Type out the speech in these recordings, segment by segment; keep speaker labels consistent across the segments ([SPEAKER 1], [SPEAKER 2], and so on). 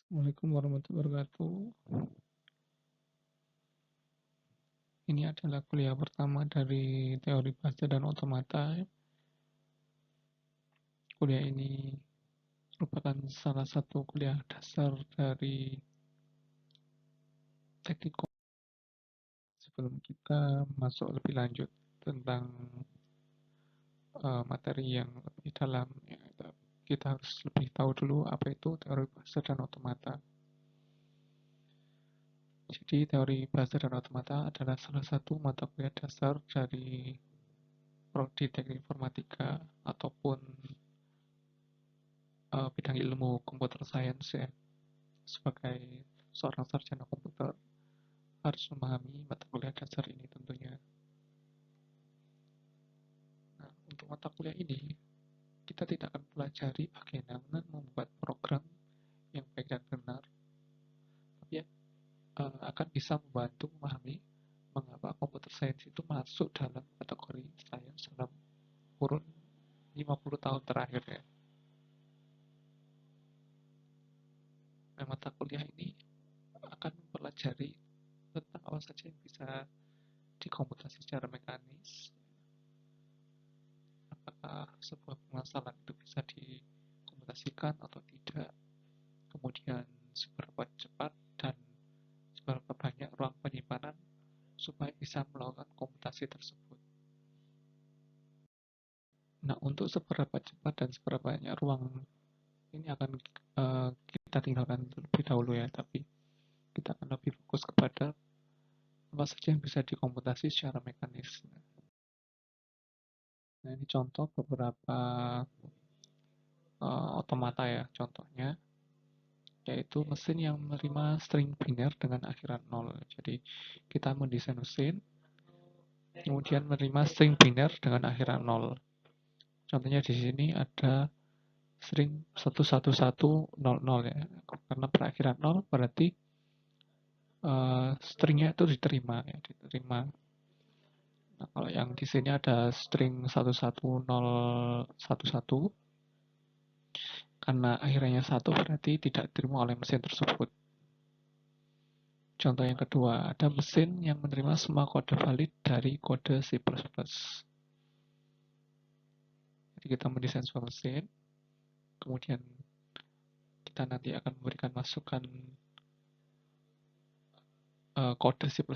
[SPEAKER 1] Assalamualaikum warahmatullahi wabarakatuh. Ini adalah kuliah pertama dari teori bahasa dan otomata. Kuliah ini merupakan salah satu kuliah dasar dari teknik komputer. Sebelum kita masuk lebih lanjut tentang materi yang lebih dalam, ya, kita harus lebih tahu dulu apa itu teori bahasa dan otomata. Jadi teori bahasa dan otomata adalah salah satu mata kuliah dasar dari prodi teknik informatika ataupun bidang ilmu computer science ya. Sebagai seorang sarjana komputer harus memahami mata kuliah dasar ini tentunya. Nah, untuk mata kuliah ini kita tidak akan pelajari bagaimana membuat program yang baik dan benar, tapi ya, akan bisa membantu memahami mengapa computer science itu masuk dalam kategori science dalam kurun 50 tahun terakhir ya. Nah, mata kuliah ini akan mempelajari tentang apa saja yang bisa dikomputasi secara mekanis, apakah sebuah permasalahan itu bisa dikomputasikan atau tidak, kemudian seberapa cepat dan seberapa banyak ruang penyimpanan supaya bisa melakukan komputasi tersebut. Nah, untuk seberapa cepat dan seberapa banyak ruang ini akan kita tinggalkan terlebih dahulu ya, tapi kita akan lebih fokus kepada apa saja yang bisa dikomputasi secara mekanis. Nah, ini contoh beberapa otomata ya, contohnya yaitu mesin yang menerima string biner dengan akhiran 0. Jadi kita mendesain mesin, kemudian menerima string biner dengan akhiran 0. Contohnya di sini ada string 11100 ya, karena berakhiran 0 berarti stringnya itu diterima ya, diterima. Nah, kalau yang di sini ada string 11011 karena akhirnya 1 berarti tidak diterima oleh mesin tersebut. Contoh yang kedua, ada mesin yang menerima semua kode valid dari kode C++. Jadi kita mendesain sebuah mesin, kemudian kita nanti akan memberikan masukan kode C++.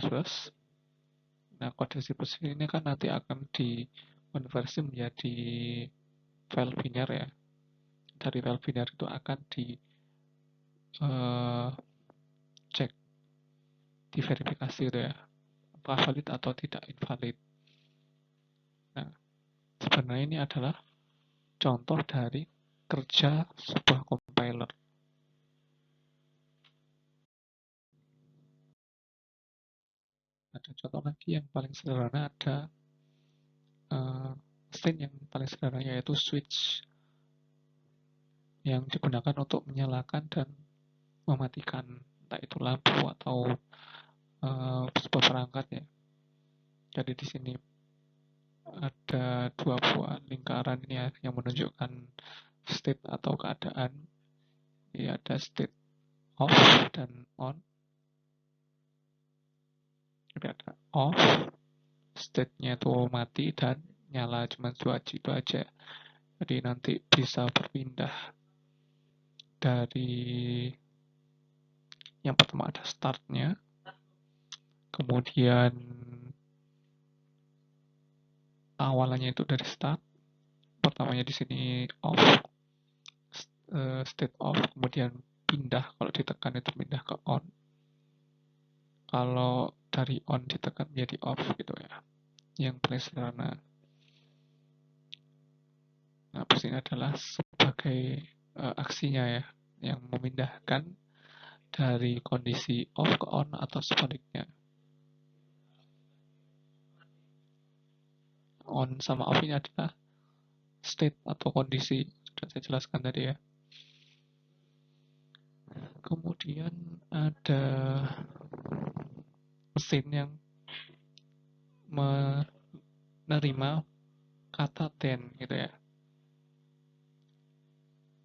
[SPEAKER 1] Nah, kode C++ ini kan nanti akan dikonversi menjadi file biner ya. Dari file biner itu akan dicek, diverifikasi gitu ya, apakah valid atau tidak invalid. Nah, sebenarnya ini adalah contoh dari kerja sebuah compiler. Ada contoh lagi yang paling sederhana, ada mesin yang paling sederhana yaitu switch yang digunakan untuk menyalakan dan mematikan entah itu lampu atau sebuah perangkat ya. Jadi di sini ada dua buah lingkaran ini ya, yang menunjukkan state atau keadaan. Jadi ada state off dan on. Jadi ada off, state-nya itu mati dan nyala, cuma switch itu aja. Jadi nanti bisa berpindah dari yang pertama ada start-nya, kemudian awalannya itu dari start, pertamanya di sini off, state off, kemudian pindah kalau ditekan itu pindah ke on, kalau dari on ditekan menjadi off gitu ya, yang paling sederhana. Nah, ini adalah sebagai aksinya ya, yang memindahkan dari kondisi off ke on atau sebaliknya. On sama off ini adalah state atau kondisi, sudah saya jelaskan tadi ya. Kemudian ada mesin yang menerima kata then gitu ya.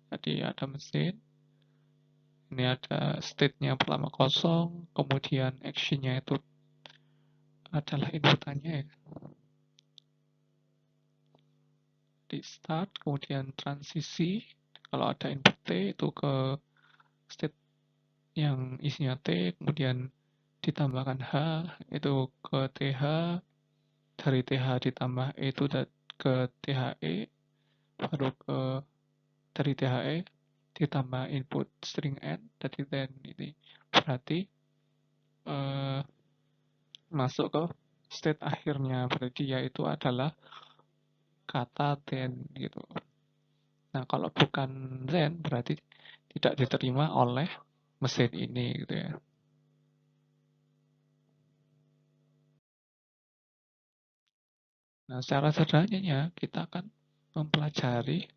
[SPEAKER 1] Jadi ada mesin Ini ada state-nya pertama kosong, kemudian action-nya itu adalah inputannya ya. Di start, kemudian transisi, kalau ada input T itu ke state yang isinya T, kemudian ditambahkan H, itu ke TH, dari TH ditambah E itu ke THE, baru dari THE ditambah input string n, dari then ini berarti eh, masuk ke state akhirnya, berarti yaitu adalah kata then gitu. Nah, kalau bukan then berarti tidak diterima oleh mesin ini gitu ya. Nah, secara sederhananya kita akan mempelajari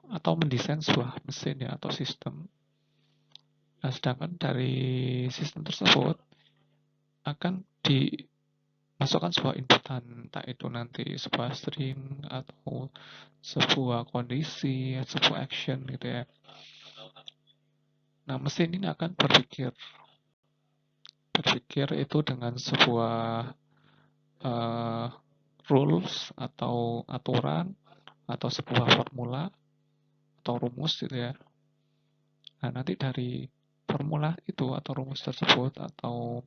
[SPEAKER 1] atau mendesain sebuah mesin ya atau sistem. Nah, sedangkan dari sistem tersebut akan dimasukkan sebuah inputan, entah itu nanti sebuah string atau sebuah kondisi, sebuah action gitu ya. Nah, mesin ini akan berpikir itu dengan sebuah uh, rules atau aturan atau sebuah formula atau rumus gitu ya. Nah, nanti dari formula itu atau rumus tersebut atau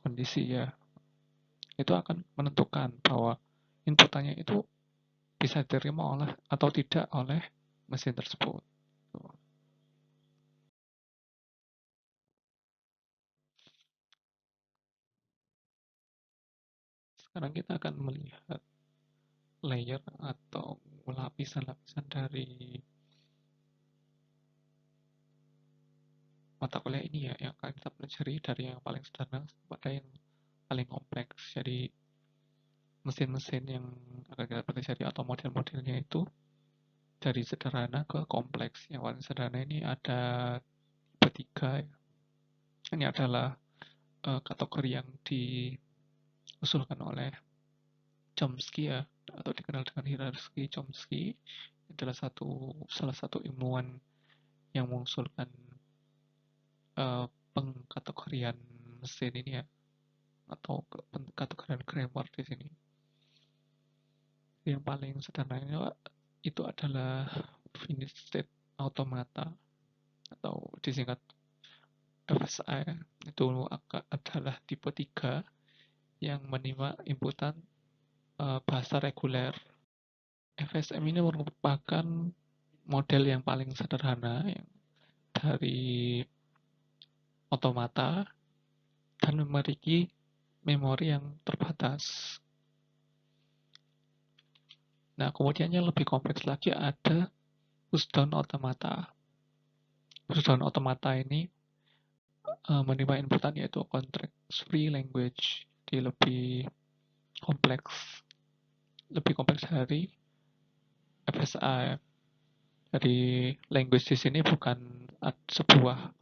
[SPEAKER 1] kondisi ya, itu akan menentukan bahwa inputannya itu bisa diterima oleh atau tidak oleh mesin tersebut. Sekarang kita akan melihat layer atau lapisan-lapisan dari mata kuliah ini ya, yang akan kita pelajari dari yang paling sederhana pada yang paling kompleks. Jadi mesin-mesin yang akan kita pelajari atau model-modelnya itu dari sederhana ke kompleks. Yang paling sederhana ini ada tipe 3 ya. Ini adalah kategori yang diusulkan oleh Chomsky ya, atau dikenal dengan hierarki Chomsky. Adalah salah satu ilmuwan yang mengusulkan pengkategorian mesin ini ya, atau pengkategorian grammar di sini. Yang paling sederhana itu adalah finite state automata atau disingkat FSI. Itu adalah tipe 3 yang menerima inputan bahasa reguler. FSM ini merupakan model yang paling sederhana yang dari otomata dan memiliki memori yang terbatas. Nah, kemudian yang lebih kompleks lagi ada pushdown automata. Pushdown automata ini menerima inputan yaitu context-free language. Jadi lebih kompleks dari FSA. Jadi language di sini bukan sebuah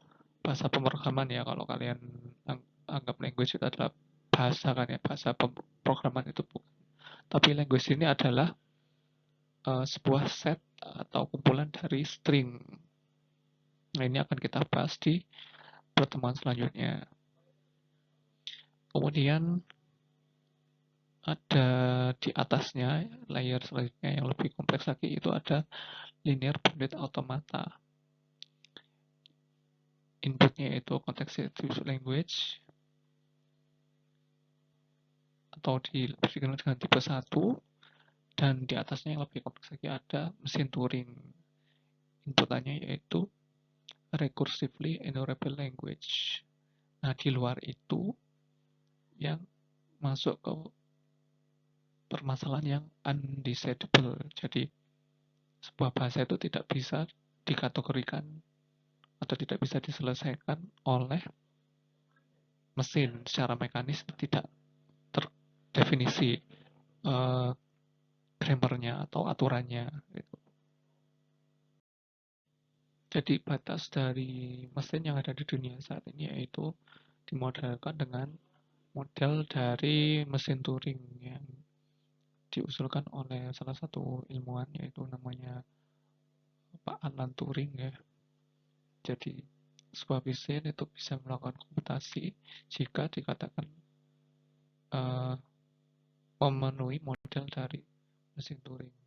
[SPEAKER 1] bahasa pemrograman ya. Kalau kalian anggap language itu adalah bahasa kan ya, bahasa pemrograman itu bukan. Tapi language ini adalah sebuah set atau kumpulan dari string. Nah, ini akan kita bahas di pertemuan selanjutnya. Kemudian ada di atasnya, layer selanjutnya yang lebih kompleks lagi, itu ada linear bounded automata. Inputnya itu context-sensitive language, atau dikenal dengan tipe 1, dan di atasnya yang lebih kompleks lagi ada mesin Turing. Inputannya yaitu recursively enumerable language. Nah, di luar itu yang masuk ke permasalahan yang undecidable. Jadi, sebuah bahasa itu tidak bisa dikategorikan atau tidak bisa diselesaikan oleh mesin secara mekanis, tidak terdefinisi grammarnya atau aturannya. Gitu. Jadi batas dari mesin yang ada di dunia saat ini yaitu dimodelkan dengan model dari mesin Turing yang diusulkan oleh salah satu ilmuwan yaitu namanya Pak Alan Turing ya. Jadi sebuah mesin itu bisa melakukan komputasi jika dikatakan memenuhi model dari mesin Turing.